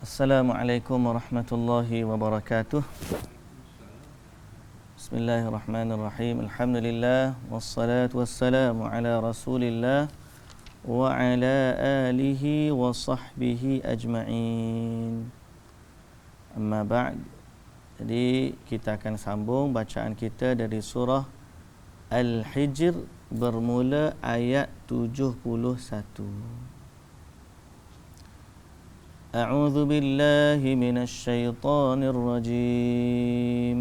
Assalamualaikum warahmatullahi wabarakatuh. Bismillahirrahmanirrahim. Alhamdulillah wassalatu wassalamu ala Rasulillah wa ala alihi wa sahbihi ajma'in. Amma ba'd. Jadi kita akan sambung bacaan kita dari surah Al-Hijr bermula ayat 71. أعوذ بالله من الشيطان الرجيم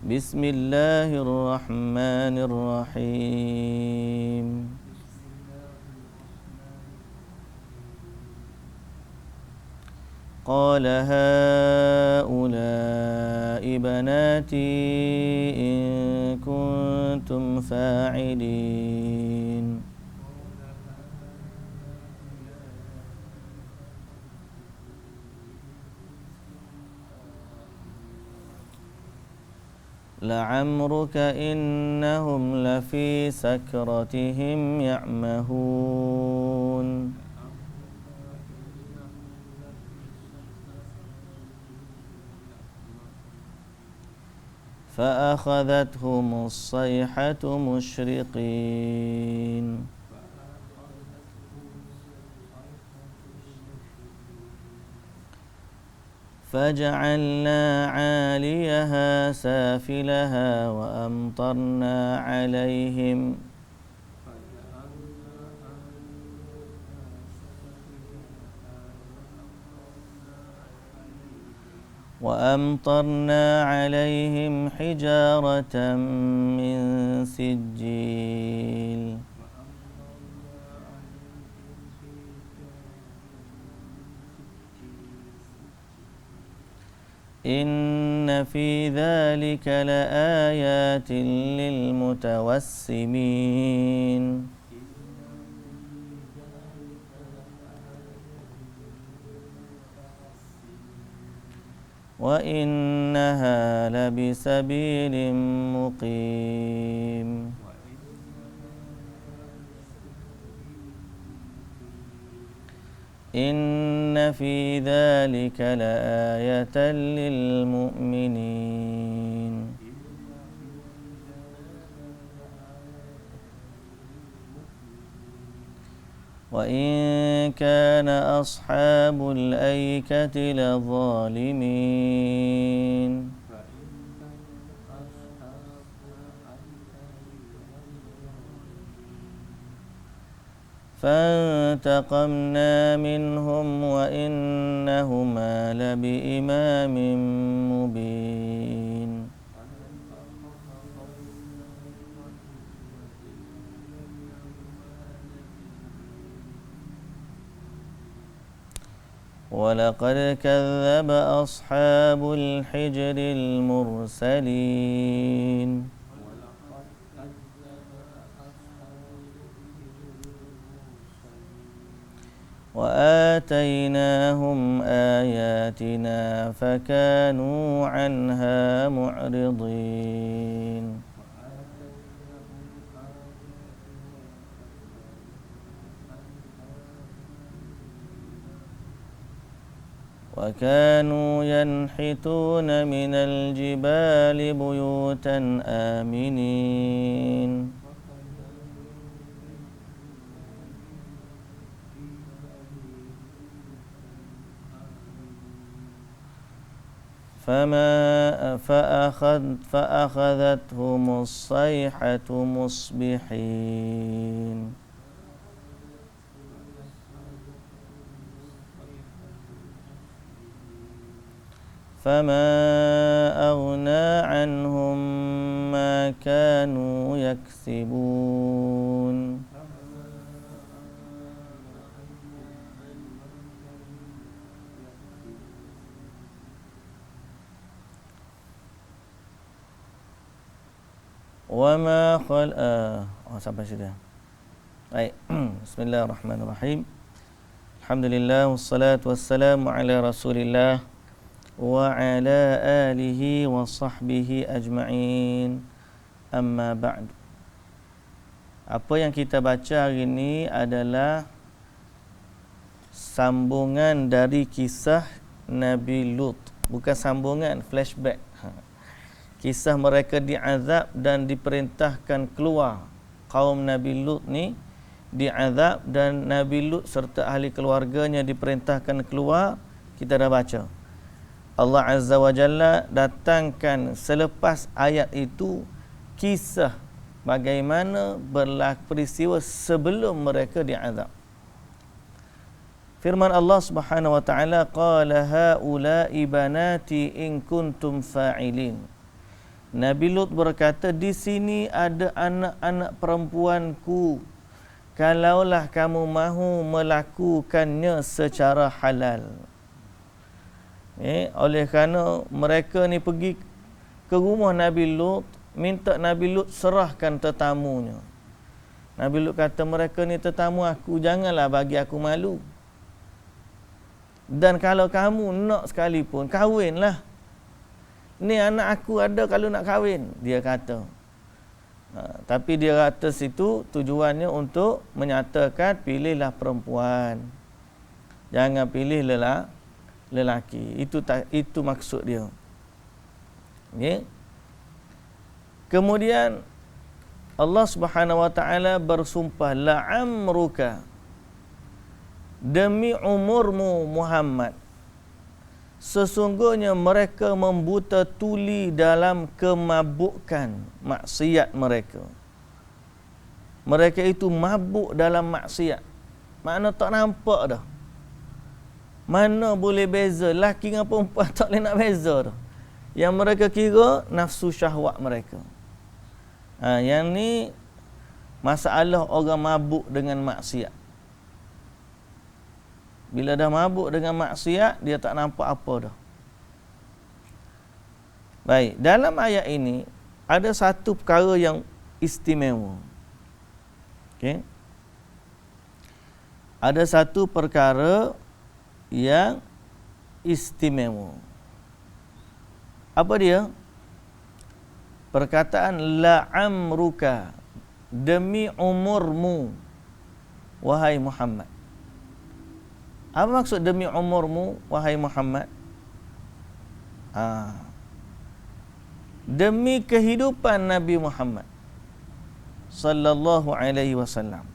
بسم الله الرحمن الرحيم قال هؤلاء بناتي إن كنتم فاعلين لعمرك إنهم لفي سكرتهم يعمهون فأخذتهم الصيحة مشرقين فجعلنا عاليها سافلها وأمطرنا عليهم حجارة من سجيل إن في ذلك لآيات للمتوسمين وإنها لبسبيل مقيم إن في ذلك لآية للمؤمنين وإن كان أصحاب الأيكة لظالمين فانتقمنا منهم وإنهما لبإمام مبين ولقد كذب أصحاب الحجر المرسلين وآتيناهم آياتنا فكانوا عنها معرضين وكانوا ينحتون من الجبال بيوتا آمنين فأخذتهم الصيحة مصبحين فما أغنى عنهم ما كانوا يكسبون sampai sudah. Baik. Bismillahirrahmanirrahim. Alhamdulillah wassalatu wassalamu ala Rasulillah wa ala alihi wa sahbihi ajma'in. Amma ba'd. Apa yang kita baca hari ini adalah sambungan dari kisah Nabi Lut. Bukan sambungan, flashback. Kisah mereka diazab dan diperintahkan keluar. Kaum Nabi Lut ni diazab dan Nabi Lut serta ahli keluarganya diperintahkan keluar. Kita dah baca. Allah Azza wa Jalla datangkan selepas ayat itu kisah bagaimana berlaku peristiwa sebelum mereka diazab. Firman Allah Subhanahu wa taala, qala haula'i banati in kuntum fa'ilin. Nabi Lut berkata, di sini ada anak-anak perempuanku kalaulah kamu mahu melakukannya secara halal. Oleh kerana mereka ni pergi ke rumah Nabi Lut, minta Nabi Lut serahkan tetamunya. Nabi Lut kata, mereka ni tetamu aku, janganlah bagi aku malu. Dan kalau kamu nak sekalipun, kahwinlah. Ni anak aku ada kalau nak kahwin, dia kata. Tapi dia kata situ tujuannya untuk menyatakan pilihlah perempuan. Jangan pilih lelaki. Itu maksud dia. Okay. Kemudian Allah Subhanahu wa taala bersumpah, la'amruka, demi umurmu Muhammad, sesungguhnya mereka membuta tuli dalam kemabukan maksiat mereka. Mereka itu mabuk dalam maksiat. Makna tak nampak dah. Mana boleh beza laki dengan perempuan, tak boleh nak beza dah. Yang mereka kira nafsu syahwat mereka. Yang ni masalah orang mabuk dengan maksiat. Bila dah mabuk dengan maksiat, dia tak nampak apa dah. Baik, dalam ayat ini ada satu perkara yang istimewa. Okey. Ada satu perkara yang istimewa. Apa dia? Perkataan la'amruka, demi umurmu wahai Muhammad. Apa maksud demi umurmu wahai Muhammad? Demi kehidupan Nabi Muhammad sallallahu alaihi wasallam.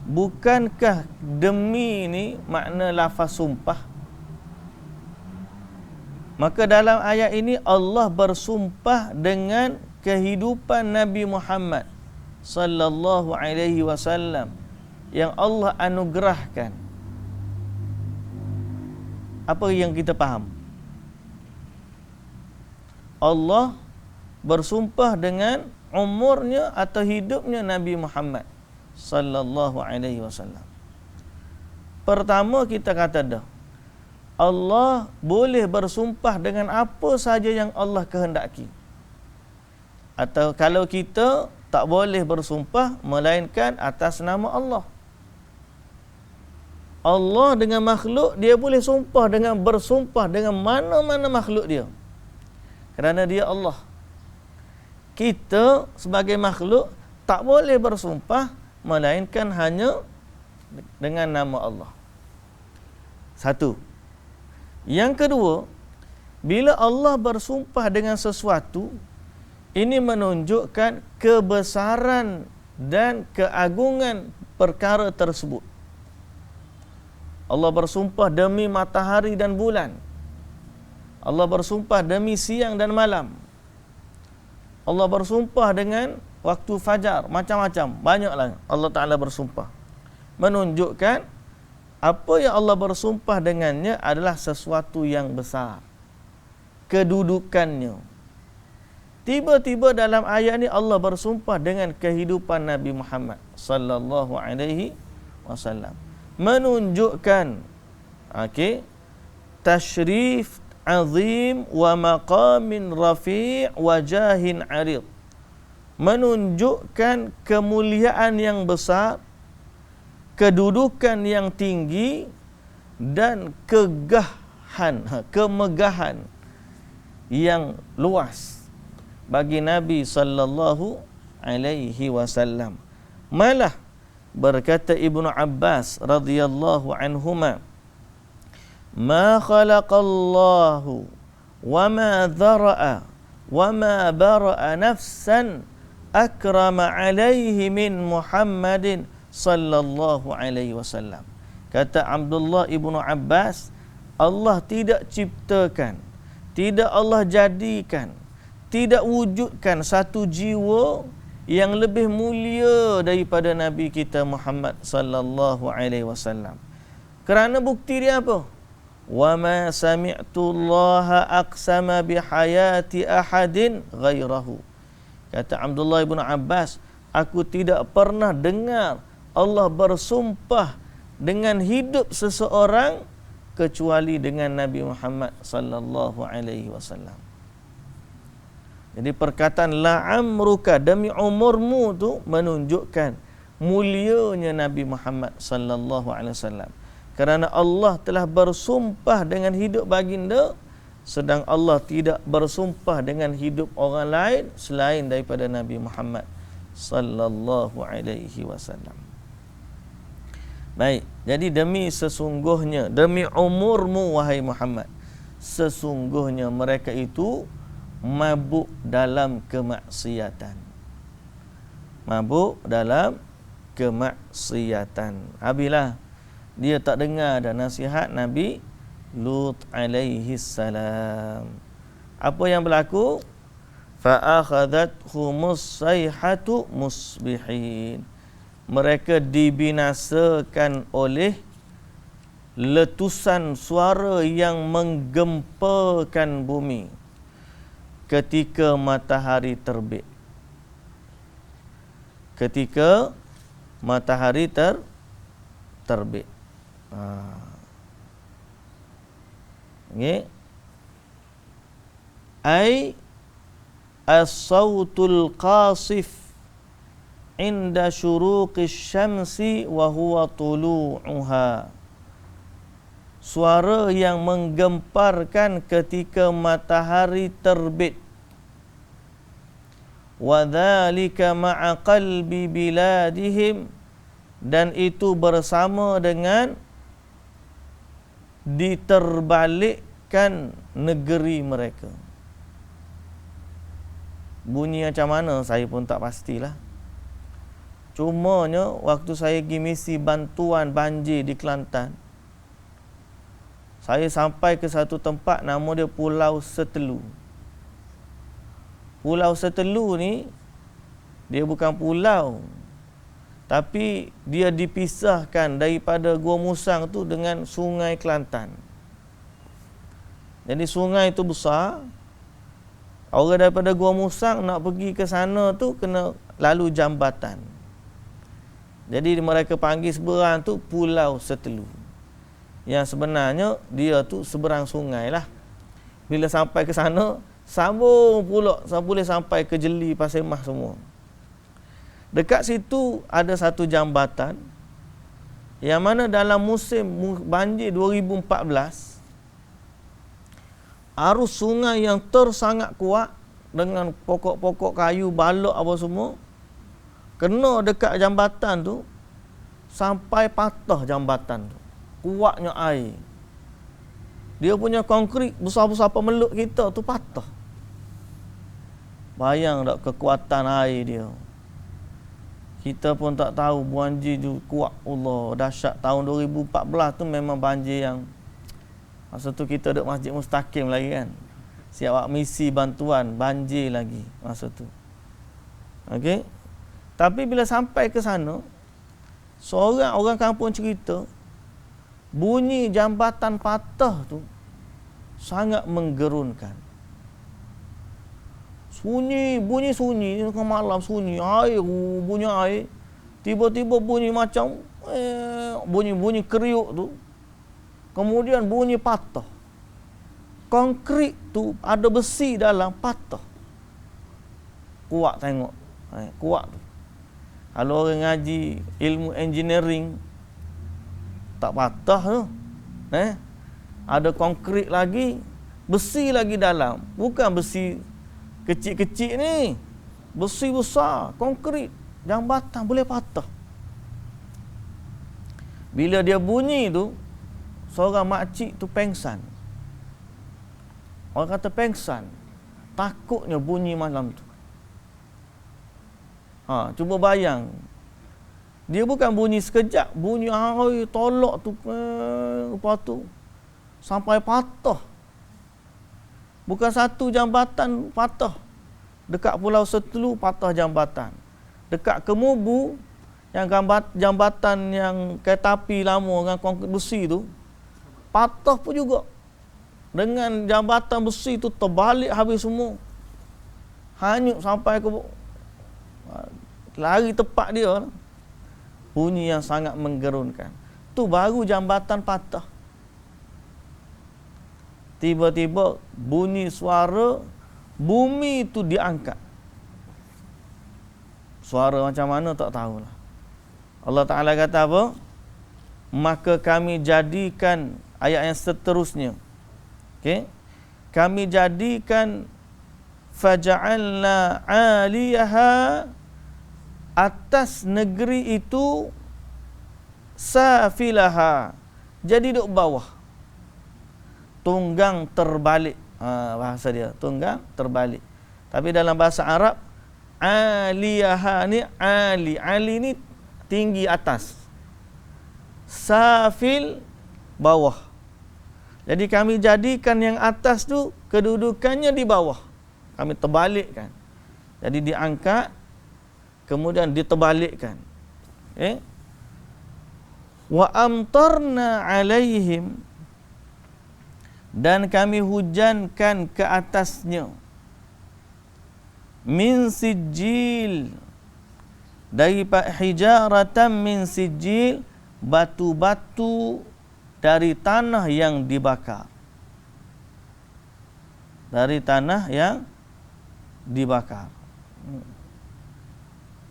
Bukankah demi ini makna lafaz sumpah? Maka dalam ayat ini Allah bersumpah dengan kehidupan Nabi Muhammad sallallahu alaihi wasallam yang Allah anugerahkan. Apa yang kita faham? Allah bersumpah dengan umurnya atau hidupnya Nabi Muhammad sallallahu alaihi wasallam. Pertama kita kata dah, Allah boleh bersumpah dengan apa saja yang Allah kehendaki. Atau kalau kita tak boleh bersumpah melainkan atas nama Allah. Allah dengan makhluk, dia boleh bersumpah dengan mana-mana makhluk dia. Kerana dia Allah. Kita sebagai makhluk tak boleh bersumpah melainkan hanya dengan nama Allah. Satu. Yang kedua, bila Allah bersumpah dengan sesuatu, ini menunjukkan kebesaran dan keagungan perkara tersebut. Allah bersumpah demi matahari dan bulan. Allah bersumpah demi siang dan malam. Allah bersumpah dengan waktu fajar, macam-macam, banyaklah Allah Ta'ala bersumpah. Menunjukkan apa yang Allah bersumpah dengannya adalah sesuatu yang besar. Kedudukannya. Tiba-tiba dalam ayat ini Allah bersumpah dengan kehidupan Nabi Muhammad sallallahu alaihi wasallam. Menunjukkan tashrif azim wa maqamin rafi' wa jahin 'arid. Menunjukkan kemuliaan yang besar, kedudukan yang tinggi dan kemegahan yang luas bagi Nabi sallallahu alaihi wasallam. Malah berkata Ibnu Abbas radhiyallahu anhuma, ma khalaqallahu wa ma dhara'a wa ma bara'a nafsan akrama alaihi min Muhammadin sallallahu alaihi wasallam. Kata Abdullah Ibnu Abbas, Allah tidak ciptakan, tidak Allah jadikan, tidak wujudkan satu jiwa yang lebih mulia daripada Nabi kita Muhammad sallallahu alaihi wasallam. Kerana bukti dia apa? Wa ma sami'tu Allah aqsama bi hayati ahadin ghairahu. Kata Abdullah Ibn Abbas, aku tidak pernah dengar Allah bersumpah dengan hidup seseorang kecuali dengan Nabi Muhammad sallallahu alaihi wasallam. Jadi perkataan la'amruka, demi umurmu tu menunjukkan mulianya Nabi Muhammad sallallahu alaihi wasallam. Kerana Allah telah bersumpah dengan hidup baginda, sedang Allah tidak bersumpah dengan hidup orang lain selain daripada Nabi Muhammad sallallahu alaihi wasallam. Baik, jadi demi sesungguhnya, demi umurmu wahai Muhammad, sesungguhnya mereka itu mabuk dalam kemaksiatan. Mabuk dalam kemaksiatan. Habislah dia tak dengar dah nasihat Nabi Lut alaihi salam. Apa yang berlaku? Fa akhadhathumus sayhatu musbihin. Mereka dibinasakan oleh letusan suara yang menggempakan bumi ketika matahari terbit. Ketika matahari terbit. Okay. Ai as-sautul qasif inda syuruqis syamsi wa huwa tulu'uha. Suara yang menggemparkan ketika matahari terbit. Wa dzalika ma'a qalbi biladihim, dan itu bersama dengan diterbalikkan negeri mereka. Bunyi macam mana saya pun tak pastilah. Cumanya waktu saya pergi misi bantuan banjir di Kelantan, saya sampai ke satu tempat nama dia Pulau Setelu. Pulau Setelu ni dia bukan pulau, tapi dia dipisahkan daripada Gua Musang tu dengan Sungai Kelantan. Jadi sungai tu besar. Orang daripada Gua Musang nak pergi ke sana tu kena lalu jambatan. Jadi mereka panggil seberang tu Pulau Setelu. Yang sebenarnya dia tu seberang sungai lah. Bila sampai ke sana, sambung pula boleh sampai ke Jeli, Pasir Mas semua. Dekat situ ada satu jambatan yang mana dalam musim banjir 2014, arus sungai yang sangat kuat dengan pokok-pokok kayu, balok apa semua, kena dekat jambatan tu sampai patah jambatan tu. Kuatnya air. Dia punya konkrit besar-besar pemeluk kita tu patah. Bayang tak kekuatan air dia. Kita pun tak tahu banjir tu kuat. Allah, dahsyat. Tahun 2014 tu memang banjir yang, masa tu kita duduk Masjid Mustaqim lagi kan. Siap buat misi bantuan, banjir lagi masa tu. Okey. Tapi bila sampai ke sana, seorang orang kampung cerita, bunyi jambatan patah tu sangat menggerunkan. Bunyi sunyi, malam sunyi, air, bunyi air. Tiba-tiba bunyi macam bunyi kriuk tu. Kemudian bunyi patah. Konkrit tu ada besi dalam, patah. Kuat tengok. Kuat tu. Kalau orang ngaji ilmu engineering, tak patah tu. Ada konkrit lagi, besi lagi dalam. Bukan besi kecil-kecil ni. Besi besar, konkrit. jambatan boleh patah. Bila dia bunyi tu, seorang makcik tu pengsan. Orang kata pengsan, takutnya bunyi malam tu. Cuba bayang. Dia bukan bunyi sekejap, bunyi tolak tu, lepas tu sampai patah. Bukan satu jambatan patah. Dekat Pulau Setelu patah jambatan. Dekat Kemubu, yang jambatan yang kereta api lama dengan konkrit besi tu, patah pun juga. Dengan jambatan besi tu terbalik habis semua. Hanyut sampai ke lari tepat dia. Bunyi yang sangat menggerunkan. Tu baru jambatan patah. Tiba-tiba bunyi suara, bumi tu diangkat. Suara macam mana tak tahulah. Allah Ta'ala kata apa? Maka kami jadikan, ayat yang seterusnya. Okay? Kami jadikan faja'alna 'aliyaha, atas negeri itu safilaha, jadi duduk bawah, tunggang terbalik. Bahasa dia tunggang terbalik. Tapi dalam bahasa Arab, aliyaha ni ali ni tinggi atas, safil bawah. Jadi kami jadikan yang atas tu kedudukannya di bawah, kami terbalikkan. Jadi diangkat, kemudian diterbalikkan. Wa amtarna alaihim, dan kami hujankan ke atasnya, min sijil, daripada hijaratan min sijil, batu-batu dari tanah yang dibakar. Dari tanah yang dibakar.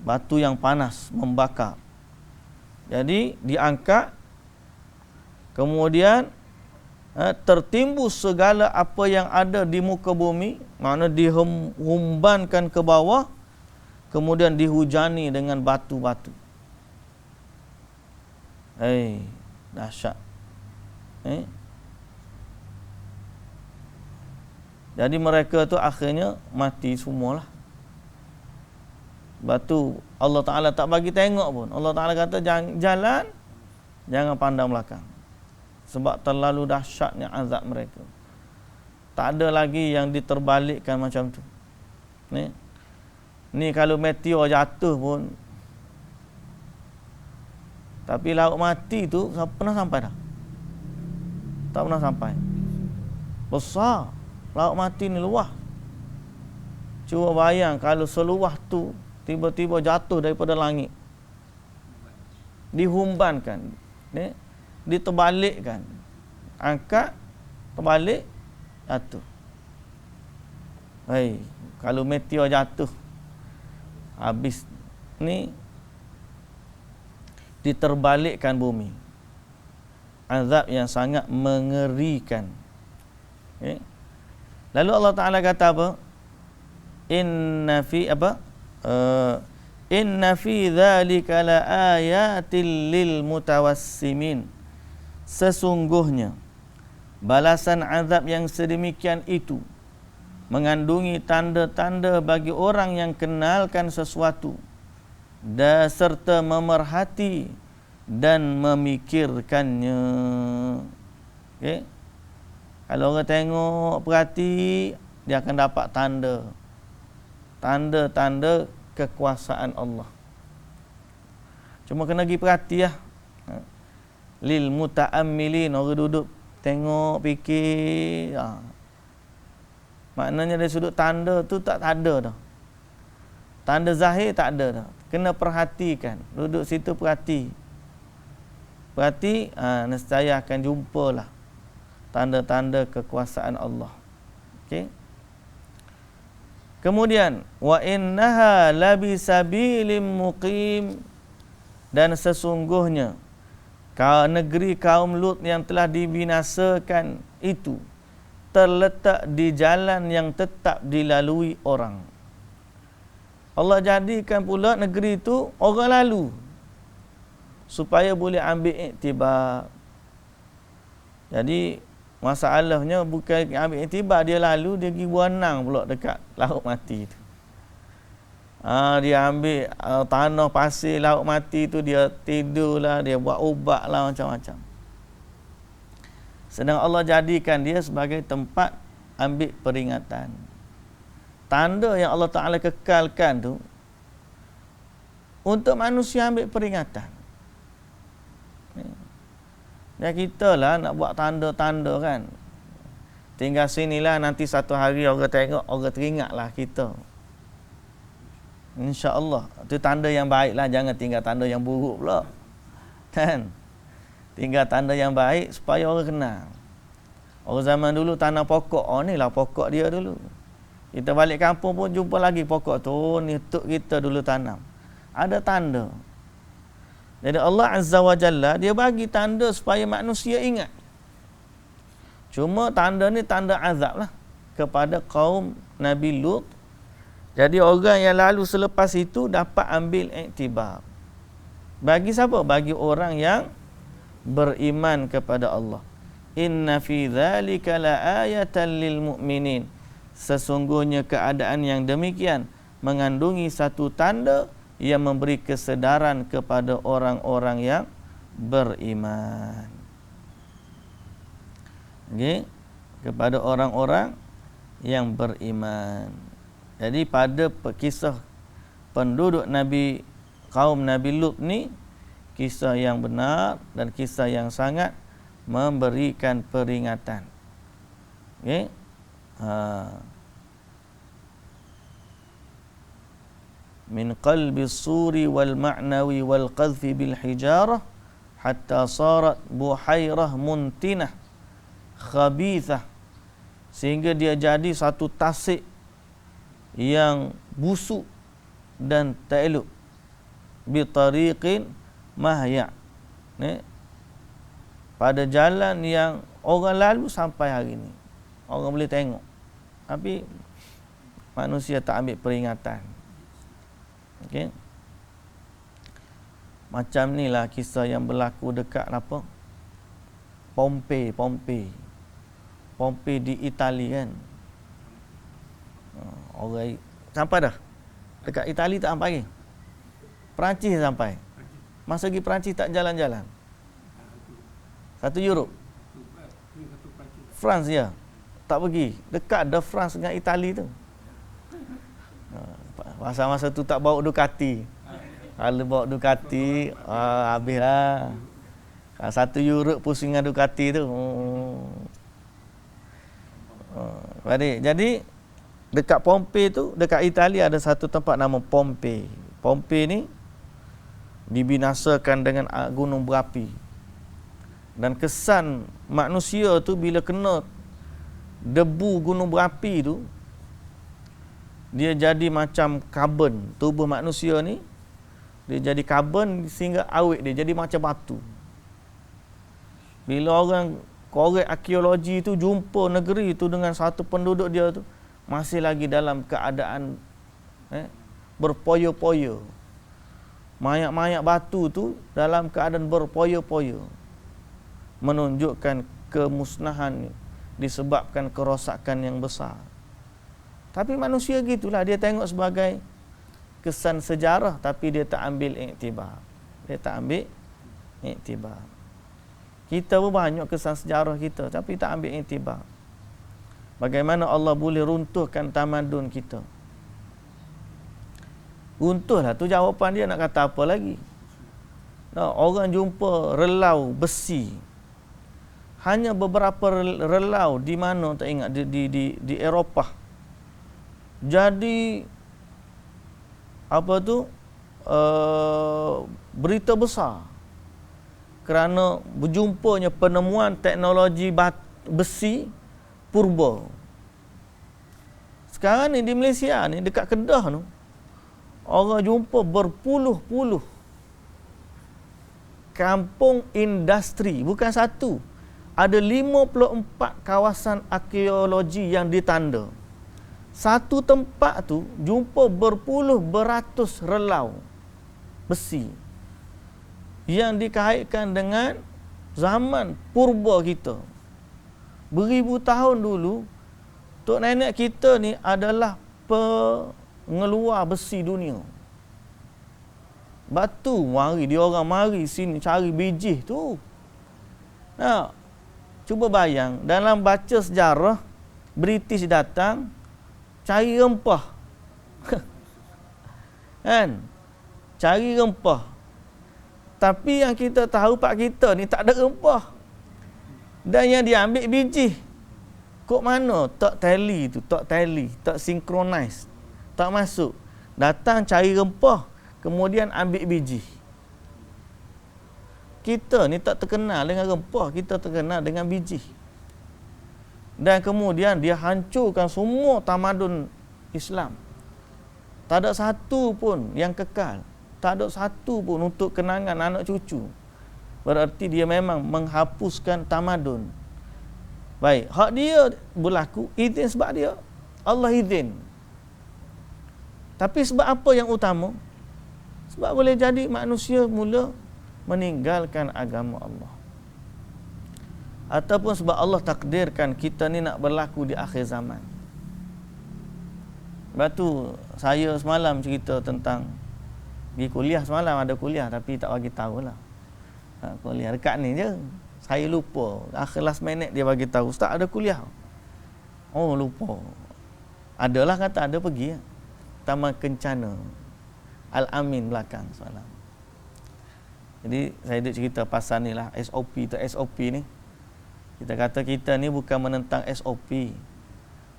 Batu yang panas membakar. Jadi diangkat, kemudian tertimbus segala apa yang ada di muka bumi, makna dihumbankan ke bawah, kemudian dihujani dengan batu-batu. Dahsyat. Jadi mereka tu akhirnya mati semualah. Batu Allah Ta'ala tak bagi tengok pun. Allah Ta'ala kata jalan, jangan pandang belakang. Sebab terlalu dahsyatnya azab mereka. Tak ada lagi yang diterbalikkan macam tu. Ni kalau meteor jatuh pun, tapi laut mati tu pernah sampai dah? Tak pernah sampai. Besar. Laut mati ni luas. Cuba bayang kalau seluas tu tiba-tiba jatuh daripada langit, dihumbankan, diterbalikkan, angkat, terbalik, jatuh. Kalau meteor jatuh, habis ni, diterbalikkan bumi. Azab yang sangat mengerikan. Lalu Allah Ta'ala kata apa? Inna fi dzalika la ayatil lil mutawassimin. Sesungguhnya balasan azab yang sedemikian itu mengandungi tanda-tanda bagi orang yang kenalkan sesuatu dan serta memerhati dan memikirkannya. Kalau orang tengok, perhati, dia akan dapat tanda-tanda kekuasaan Allah. Cuma kena pergi perhati lah. Lil muta'ammilin, orang duduk tengok, fikir. Maknanya dari sudut tanda tu tak ada dah. Tanda zahir tak ada dah. Kena perhatikan. Duduk situ perhati. Nescaya akan jumpalah tanda-tanda kekuasaan Allah. Okey. Kemudian wa innaha labisabilim muqim, dan sesungguhnya negeri kaum Lut yang telah dibinasakan itu terletak di jalan yang tetap dilalui orang. Allah jadikan pula negeri itu orang lalu supaya boleh ambil iktibar. Jadi masalahnya bukan ambil iktibar, dia lalu dia pergi berenang pula dekat laut mati tu. Dia ambil tanah pasir laut mati tu, dia tidurlah, dia buat ubat lah, macam-macam. Sedang Allah jadikan dia sebagai tempat ambil peringatan. Tanda yang Allah Ta'ala kekalkan tu untuk manusia ambil peringatan. Dan kita lah nak buat tanda-tanda kan. Tinggal sinilah, nanti satu hari orang tengok, orang teringatlah kita. InsyaAllah. Itu tanda yang baik lah. Jangan tinggal tanda yang buruk pula. Kan? Tinggal tanda yang baik supaya orang kenal. Orang zaman dulu tanam pokok. Oh, ni lah pokok dia dulu. Kita balik kampung pun jumpa lagi pokok tu. Oh, ni tok kita dulu tanam. Ada tanda. Jadi Allah Azza wa Jalla, dia bagi tanda supaya manusia ingat. Cuma tanda ni tanda azab lah kepada kaum Nabi Lut. Jadi orang yang lalu selepas itu dapat ambil iktibar. Bagi siapa? Bagi orang yang beriman kepada Allah. Inna fi dzalika laayatan lil mu'minin. Sesungguhnya keadaan yang demikian mengandungi satu tanda yang memberi kesedaran kepada orang-orang yang beriman. Okey, kepada orang-orang yang beriman. Jadi pada kisah penduduk Nabi kaum Nabi Lut ni, kisah yang benar dan kisah yang sangat memberikan peringatan. Okey. Min qalbi suri wal ma'nawi wal qadhfi bil hijarah hatta sarat buhairah muntinah khabithah, sehingga dia jadi satu tasik yang busuk dan tak elok, bi tariqin mahya, pada jalan yang orang lalu sampai hari ni orang boleh tengok, tapi manusia tak ambil peringatan. Okey. Macam ni lah kisah yang berlaku dekat apa? Pompei di Itali kan. Orang sampai dah. Dekat Itali tak sampai lagi. Perancis sampai. Masa pergi Perancis tak jalan-jalan. Satu Europe. France ya. Tak pergi. Dekat dah France dengan Itali tu. Masa-masa tu tak bawa Ducati. Kalau bawa Ducati, habislah. Satu Europe pusing dengan Ducati tu. Jadi dekat Pompei tu, dekat Itali ada satu tempat nama Pompei. Pompei ni dibinasakan dengan gunung berapi. Dan kesan manusia tu bila kena debu gunung berapi tu, dia jadi macam karbon. Tubuh manusia ni dia jadi karbon sehingga awet dia jadi macam batu. Bila orang korek arkeologi tu jumpa negeri tu dengan satu penduduk dia tu masih lagi dalam keadaan berpoyo-poyo. Mayat-mayat batu tu dalam keadaan berpoyo-poyo, menunjukkan kemusnahan disebabkan kerosakan yang besar. Tapi manusia gitulah, dia tengok sebagai kesan sejarah tapi dia tak ambil iktibar. Dia tak ambil iktibar. Kita pun banyak kesan sejarah kita tapi tak ambil iktibar. Bagaimana Allah boleh runtuhkan tamadun kita? Runtuhlah tu jawapan dia, nak kata apa lagi? Orang jumpa relau besi. Hanya beberapa relau di mana tak ingat di Eropah. Jadi apa tu berita besar kerana berjumpanya penemuan teknologi besi purba. Sekarang ni di Malaysia ni dekat Kedah tu orang jumpa berpuluh-puluh kampung industri, bukan satu. Ada 54 kawasan arkeologi yang ditanda. Satu tempat tu jumpa berpuluh beratus relau besi yang dikaitkan dengan zaman purba kita. Beribu tahun dulu, tok nenek kita ni adalah pengeluar besi dunia. Batu mari, dia orang mari sini cari biji tu. Nah, cuba bayang, dalam baca sejarah, British datang cari rempah. Kan? Cari rempah. Tapi yang kita tahu pak kita ni tak ada rempah. Dan yang dia ambil biji. Kok mana? Tak tally tu, tak tally, tak synchronize. Tak masuk. Datang cari rempah, kemudian ambil biji. Kita ni tak terkenal dengan rempah, kita terkenal dengan biji. Dan kemudian dia hancurkan semua tamadun Islam. Tak ada satu pun yang kekal. Tak ada satu pun untuk kenangan anak cucu. Berarti dia memang menghapuskan tamadun. Baik, hak dia berlaku izin sebab dia. Allah izin. Tapi sebab apa yang utama? Sebab boleh jadi manusia mula meninggalkan agama Allah. Ataupun sebab Allah takdirkan kita ni nak berlaku di akhir zaman. Sebab tu saya semalam cerita tentang pergi kuliah semalam, ada kuliah tapi tak bagi tahulah. Kuliah dekat ni je. Saya lupa. Akhir last minute dia bagi tahu, "Ustaz ada kuliah." Oh, lupa. Adalah kata ada pergi. Taman Kencana. Al-Amin belakang semalam. Jadi saya duk cerita pasal ni lah, SOP tu, SOP ni. Kita kata kita ni bukan menentang SOP.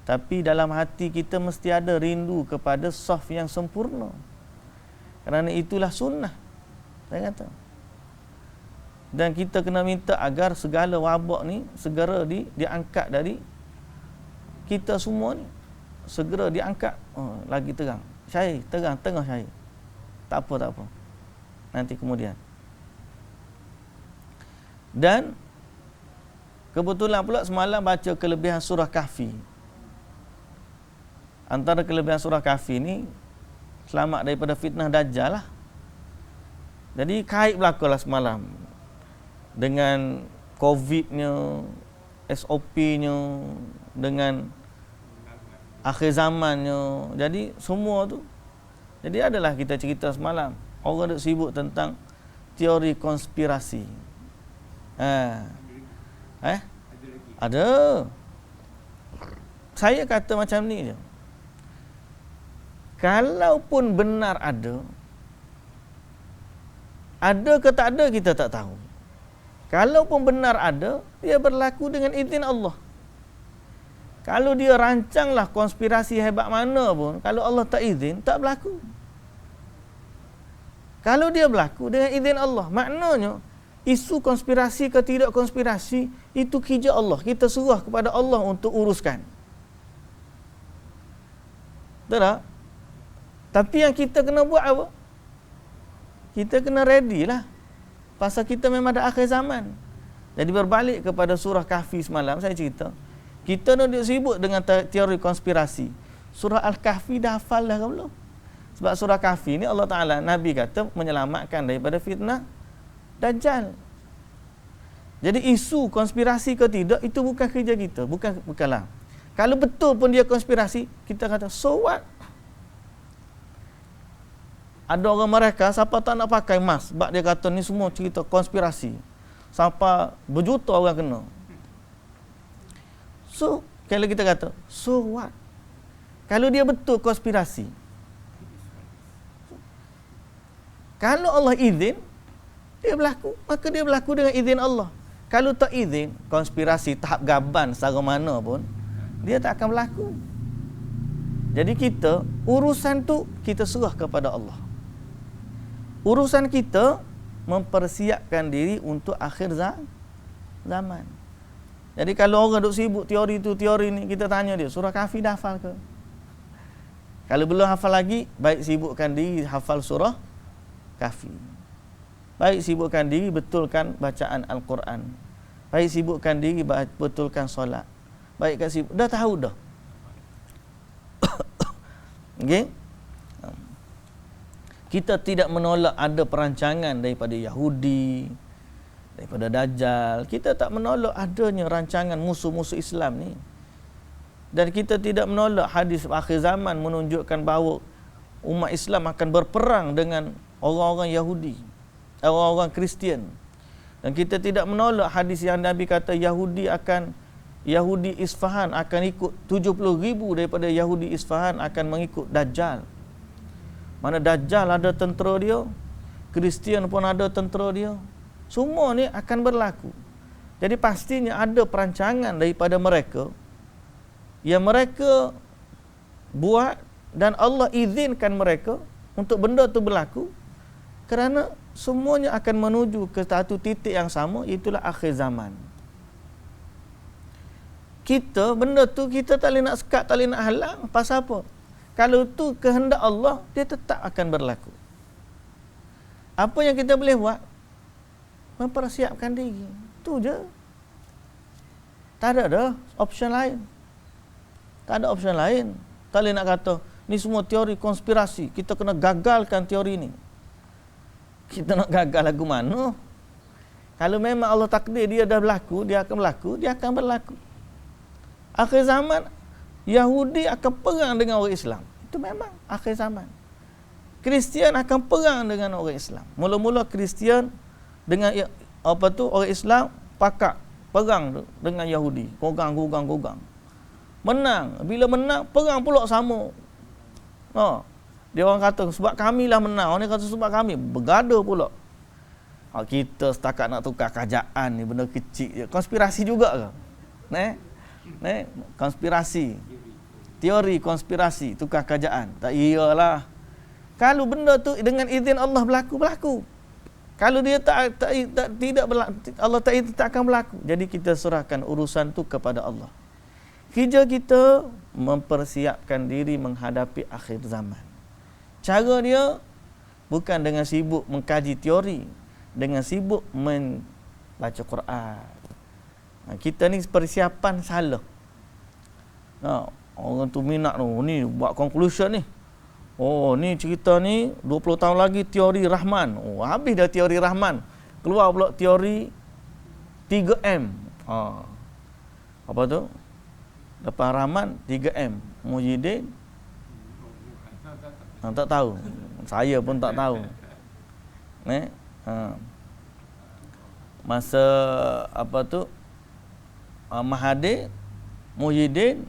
Tapi dalam hati kita mesti ada rindu kepada saf yang sempurna. Kerana itulah sunnah. Saya kata. Dan kita kena minta agar segala wabak ni segera diangkat dari kita semua ni. Segera diangkat. Oh, lagi terang. Syahir, terang, tengah syahir. Tak apa, tak apa. Nanti kemudian. Dan kebetulan pula semalam baca kelebihan surah Kahfi. Antara kelebihan surah Kahfi ni, selamat daripada fitnah Dajjal lah. Jadi kait berlakulah semalam dengan COVID-nya, SOP-nya, dengan akhir zamannya. Jadi semua tu. Jadi adalah kita cerita semalam. Orang duk sibuk tentang teori konspirasi. Ada. Saya kata macam ni je. Kalaupun benar ada ke tak ada kita tak tahu. Kalaupun benar ada, dia berlaku dengan izin Allah. Kalau dia rancanglah konspirasi hebat mana pun, kalau Allah tak izin, tak berlaku. Kalau dia berlaku dengan izin Allah, maknanya isu konspirasi ke tidak konspirasi, itu kerja Allah. Kita serah kepada Allah untuk uruskan. Betul tak? Tapi yang kita kena buat apa? Kita kena ready lah. Pasal kita memang ada akhir zaman. Jadi berbalik kepada surah Kahfi semalam, saya cerita. Kita nak sibuk dengan teori konspirasi. Surah Al-Kahfi dah hafal dah ke belum? Sebab surah Kahfi ni Allah Ta'ala, Nabi kata menyelamatkan daripada fitnah Dajjal. Jadi isu konspirasi ke tidak, itu bukan kerja kita. Bukanlah. Kalau betul pun dia konspirasi, kita kata, so what? Ada orang mereka, siapa tak nak pakai mask, sebab dia kata ni semua cerita konspirasi. Sampai berjuta orang kena. So, kalau kita kata, so what? Kalau dia betul konspirasi. Kalau Allah izin, dia berlaku. Maka dia berlaku dengan izin Allah. Kalau tak izin, konspirasi tahap gaban secara mana pun, dia tak akan berlaku. Jadi kita, urusan tu kita serah kepada Allah. Urusan kita mempersiapkan diri untuk akhir zaman. Jadi kalau orang duk sibuk teori tu teori ni, kita tanya dia, surah Kahfi dah hafal ke? Kalau belum hafal lagi, baik sibukkan diri hafal surah Kahfi. Baik sibukkan diri betulkan bacaan Al-Quran. Baik sibukkan diri betulkan solat. Baik kat sibuk, dah tahu dah. Okey? Kita tidak menolak ada perancangan daripada Yahudi, daripada Dajjal. Kita tak menolak adanya rancangan musuh-musuh Islam ni. Dan kita tidak menolak hadis akhir zaman menunjukkan bahawa umat Islam akan berperang dengan orang-orang Yahudi, orang-orang Kristian. Dan kita tidak menolak hadis yang Nabi kata Yahudi Isfahan akan ikut 70,000 daripada Yahudi Isfahan akan mengikut Dajjal. Mana Dajjal ada tentera dia, Kristian pun ada tentera dia. Semua ni akan berlaku. Jadi pastinya ada perancangan daripada mereka yang mereka buat dan Allah izinkan mereka untuk benda tu berlaku kerana semuanya akan menuju ke satu titik yang sama, itulah akhir zaman. Benda tu kita tak boleh nak sekat, tak boleh nak halang. Pasal apa? Kalau tu kehendak Allah, dia tetap akan berlaku. Apa yang kita boleh buat? Mempersiapkan diri. Tu je. Tak ada dah option lain. Tak ada option lain. Tak boleh nak kata, ni semua teori konspirasi. Kita kena gagalkan teori ni. Kita nak gagal lagu mana? Kalau memang Allah takdir dia dah berlaku, dia akan berlaku. Akhir zaman, Yahudi akan perang dengan orang Islam. Itu memang akhir zaman. Kristian akan perang dengan orang Islam. Mula-mula Kristian dengan orang Islam perang dengan Yahudi. Gogang. Menang. Bila menang, perang pula sama. Dia orang kata sebab kamilah menang. Orang kata sebab kami. Bergaduh pula. Kita setakat nak tukar kerajaan ni benda kecil je. Konspirasi juga ke? Konspirasi. Teori konspirasi, tukar kerajaan. Tak iyalah. Kalau benda tu dengan izin Allah berlaku. Kalau dia tidak berlaku, Allah tak akan berlaku. Jadi kita serahkan urusan tu kepada Allah. Kerja kita mempersiapkan diri menghadapi akhir zaman. Cara dia bukan dengan sibuk mengkaji teori, dengan sibuk membaca Quran. Kita ni persiapan salah. Orang tu minat tu, ni buat conclusion ni. Ni cerita ni 20 tahun lagi teori Rahman. Habis dah teori Rahman. Keluar pula teori 3M. Apa tu? Lepas Rahman 3M. Muhyiddin tak tahu. Saya pun tak tahu. Masa apa tu? Mahathir, Muhyiddin,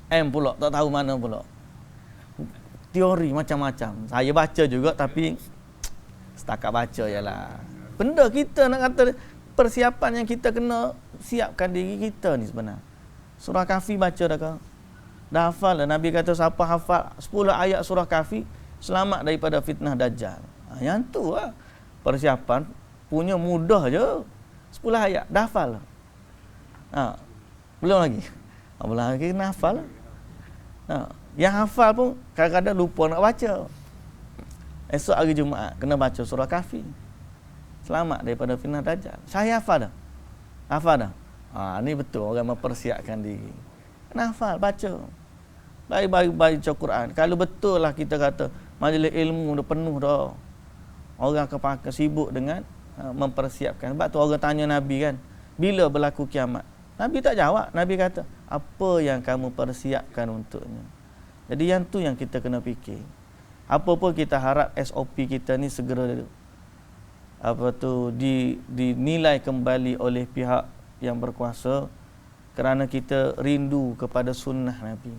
M pula, tak tahu mana pula. Teori macam-macam. Saya baca juga tapi setakat baca jelah. Benda kita nak kata persiapan yang kita kena siapkan diri kita ni sebenarnya. Surah Kahfi baca dah ke? Dah hafal dah. Nabi kata siapa hafal 10 ayat surah Kahfi selamat daripada fitnah Dajjal. Yang tu lah. Persiapan punya mudah je. 10 ayat dah hafal. Belum lagi. Belum lagi kena hafal. Yang hafal pun kadang-kadang lupa nak baca. Esok hari Jumaat kena baca surah Kahfi. Selamat daripada fitnah Dajjal. Saya hafal dah. Hafal dah. Ni betul orang mempersiapkan diri. Kena hafal, baca. Baik-baik baca Quran. Kalau betul lah kita kata majlis ilmu dah penuh dah. Orang akan sibuk dengan mempersiapkan. Sebab tu orang tanya Nabi kan, bila berlaku kiamat? Nabi tak jawab. Nabi kata, apa yang kamu persiapkan untuknya? Jadi yang tu yang kita kena fikir. Apa pun kita harap SOP kita ni segera dinilai kembali oleh pihak yang berkuasa kerana kita rindu kepada sunnah Nabi.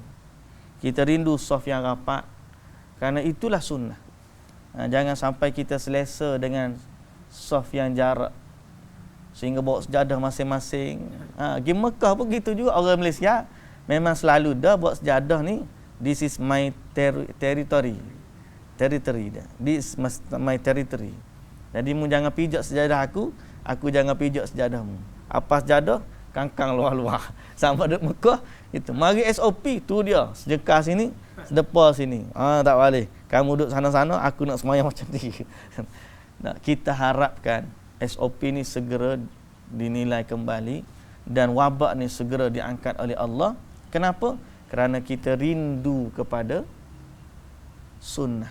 Kita rindu saf yang rapat kerana itulah sunnah. Jangan sampai kita selesa dengan saf yang jarak sehingga bawa sejadah masing-masing. Pergi Mekah pun gitu juga. Orang Malaysia memang selalu dah bawa sejadah ni, this is my territory. This is my territory. Jadi mu jangan pijak sejadah aku jangan pijak sejadahmu. Apa sejadah? Kangkang luar-luar. Sampai duduk Mekah, itu. Mari SOP, tu dia. Sedekah sini, sedepah sini. Tak boleh. Kamu duduk sana-sana, aku nak semayang macam ni. Kita harapkan SOP ni segera dinilai kembali dan wabak ni segera diangkat oleh Allah. Kenapa? Kerana kita rindu kepada sunnah.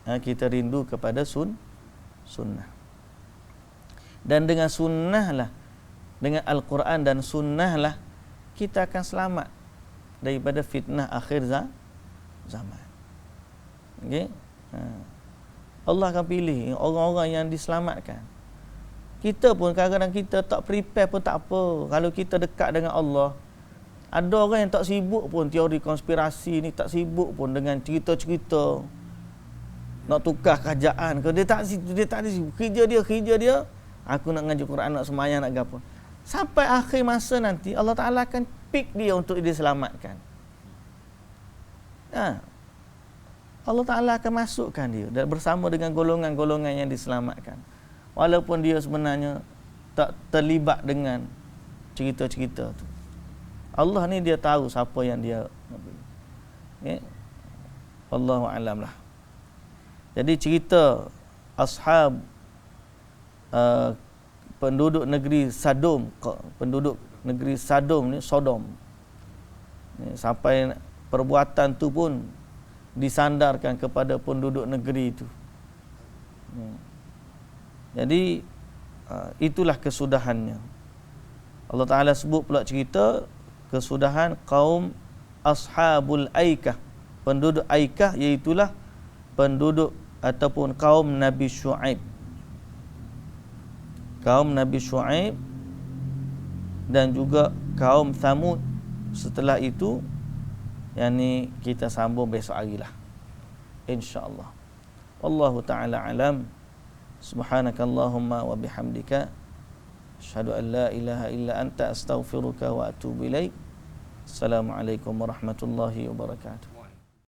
Kita rindu kepada sunnah. Dan dengan sunnah lah, dengan Al-Quran dan sunnah lah, kita akan selamat daripada fitnah akhir zaman. Okay? Allah akan pilih orang-orang yang diselamatkan. Kita pun kadang-kadang kita tak prepare pun tak apa. Kalau kita dekat dengan Allah, ada orang yang tak sibuk pun teori konspirasi ni, tak sibuk pun dengan cerita-cerita nak tukar kerajaan ke. Dia tak sibuk. Kerja dia. Aku nak ngaji Quran, nak semayang, nak gapo. Sampai akhir masa nanti Allah Ta'ala akan pick dia untuk diselamatkan. Allah Ta'ala akan masukkan dia dan bersama dengan golongan-golongan yang diselamatkan. Walaupun dia sebenarnya tak terlibat dengan cerita-cerita tu. Allah ni dia tahu siapa yang dia. Okay? Wallahu a'lam lah. Jadi cerita ashab penduduk negeri Sodom ni, sampai perbuatan tu pun disandarkan kepada penduduk negeri itu. Jadi itulah kesudahannya. Allah Ta'ala sebut pula cerita kesudahan kaum Ashabul Aikah. Penduduk Aikah iaitulah penduduk ataupun kaum Nabi Syuaib. Kaum Nabi Syuaib dan juga kaum Thamud. Setelah itu, yakni kita sambung besok hari lah, insya-Allah. Wallahu ta'ala alam. Subhanakallahumma wa bihamdika asyhadu an la ilaha illa anta astaghfiruka wa atubu ilaik. Assalamualaikum warahmatullahi wabarakatuh.